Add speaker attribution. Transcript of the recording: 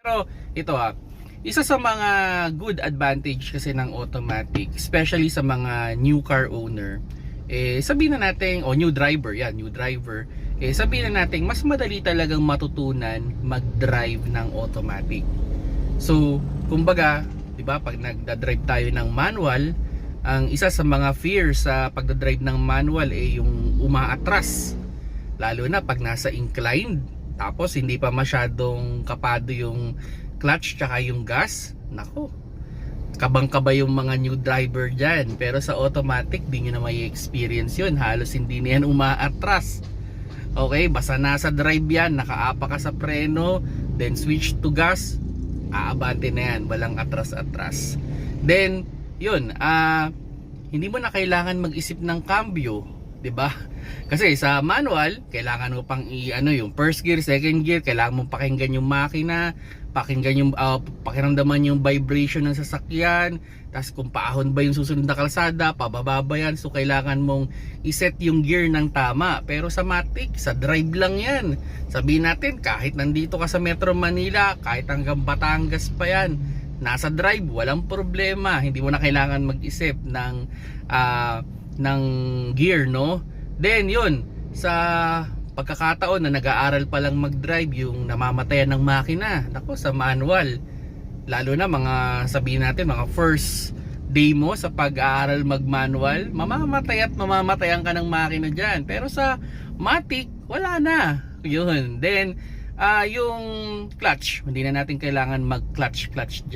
Speaker 1: Pero ito isa sa mga good advantage kasi ng automatic, especially sa mga new car owner, sabihin na natin, new driver, new driver, sabihin na natin, mas madali talagang matutunan mag-drive ng automatic. So, kumbaga, 'di ba, pag nagda-drive tayo ng manual, ang isa sa mga fear sa pagda-drive ng manual yung umaatras. Lalo na pag nasa inclined, tapos hindi pa masyadong kapado yung clutch tsaka yung gas. Nako, kabang-kaba yung mga new driver dyan. Pero sa automatic, di nyo na may experience yun. Halos hindi na yan umaatras. Okay, basta nasa drive yan, nakaapa ka sa preno, then switch to gas, aabante na yan, walang atras-atras. Then yun, hindi mo na kailangan mag-isip ng cambio, 'di ba? Kasi sa manual, kailangan mo pang yung first gear, second gear, kailangan mo pakinggan yung makina, pakinggan yung pakiramdaman yung vibration ng sasakyan, tapos kung paahon ba yung susunod na kalsada, pababa ba yan, so kailangan mong iset yung gear ng tama. Pero sa Matic, sa drive lang yan. Sabihin natin, kahit nandito ka sa Metro Manila, kahit hanggang Batangas pa yan, nasa drive, walang problema. Hindi mo na kailangan mag-isip ng gear, no? Then yun, sa pagkakataon na nag-aaral pa lang mag-drive, yung namamatayan ng makina, nako, sa manual, lalo na mga, sabihin natin, mga first day mo sa pag-aaral mag-manual, mamamatayan ka ng makina dyan. Pero sa Matic, wala na yun. Then yung clutch, hindi na natin kailangan mag-clutch dyan.